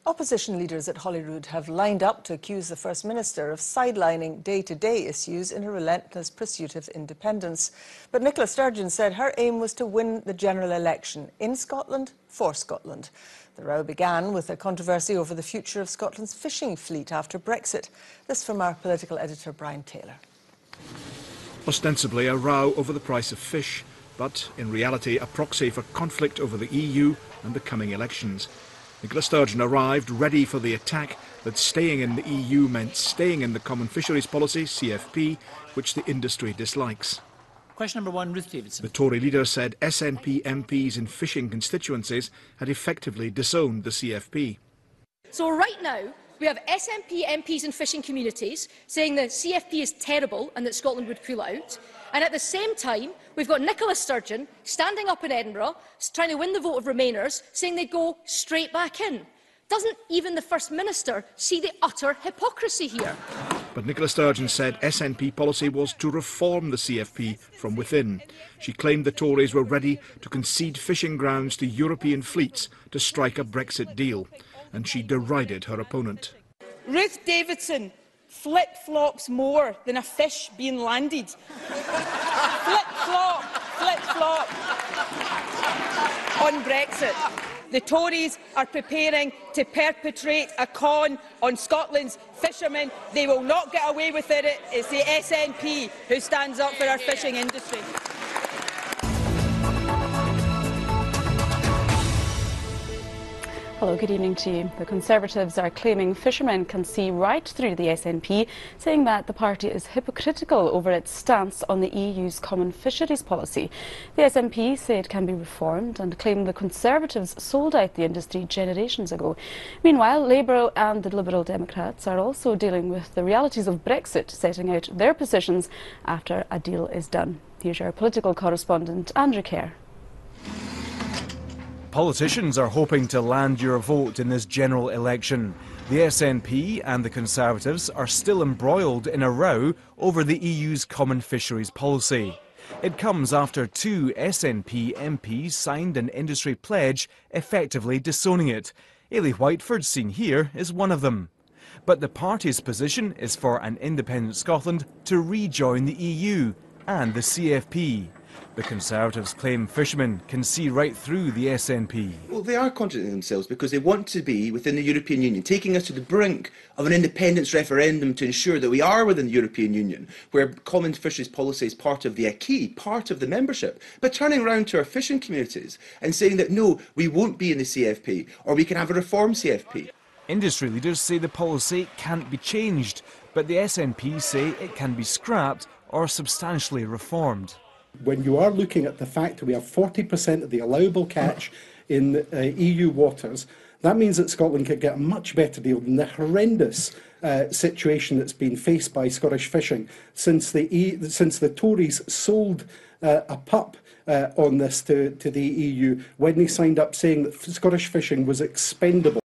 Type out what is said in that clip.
Opposition leaders at Holyrood have lined up to accuse the First Minister of sidelining day-to-day issues in her relentless pursuit of independence. But Nicola Sturgeon said her aim was to win the general election in Scotland for Scotland. The row began with a controversy over the future of Scotland's fishing fleet after Brexit. This from our political editor Brian Taylor. Ostensibly a row over the price of fish, but in reality a proxy for conflict over the EU and the coming elections. Nicola Sturgeon arrived ready for the attack that staying in the EU meant staying in the Common Fisheries Policy, CFP, which the industry dislikes. Question number one, Ruth Davidson. The Tory leader said SNP MPs in fishing constituencies had effectively disowned the CFP. So right now, we have SNP MPs in fishing communities saying the CFP is terrible and that Scotland would pull out. And at the same time, we've got Nicola Sturgeon standing up in Edinburgh, trying to win the vote of Remainers, saying they'd go straight back in. Doesn't even the First Minister see the utter hypocrisy here? But Nicola Sturgeon said SNP policy was to reform the CFP from within. She claimed the Tories were ready to concede fishing grounds to European fleets to strike a Brexit deal, and she derided her opponent. Ruth Davidson flip-flops more than a fish being landed. Flip-flop, flip-flop on Brexit. The Tories are preparing to perpetrate a con on Scotland's fishermen. They will not get away with it. It's the SNP who stands up for our fishing industry. Hello, good evening to you. The Conservatives are claiming fishermen can see right through the SNP, saying that the party is hypocritical over its stance on the EU's common fisheries policy. The SNP say it can be reformed and claim the Conservatives sold out the industry generations ago. Meanwhile, Labour and the Liberal Democrats are also dealing with the realities of Brexit, setting out their positions after a deal is done. Here's our political correspondent, Andrew Kerr. Politicians are hoping to land your vote in this general election. The SNP and the Conservatives are still embroiled in a row over the EU's common fisheries policy. It comes after two SNP MPs signed an industry pledge effectively disowning it. Ailey Whiteford, seen here, is one of them. But the party's position is for an independent Scotland to rejoin the EU and the CFP. The Conservatives claim fishermen can see right through the SNP. Well, they are contradicting themselves because they want to be within the European Union, taking us to the brink of an independence referendum to ensure that we are within the European Union, where common fisheries policy is part of the acquis, part of the membership, but turning around to our fishing communities and saying that no, we won't be in the CFP, or we can have a reformed CFP. Industry leaders say the policy can't be changed, but the SNP say it can be scrapped or substantially reformed. When you are looking at the fact that we have 40% of the allowable catch in EU waters, that means that Scotland could get a much better deal than the horrendous situation that's been faced by Scottish fishing since the Tories sold a pup on this to the EU when they signed up saying that Scottish fishing was expendable.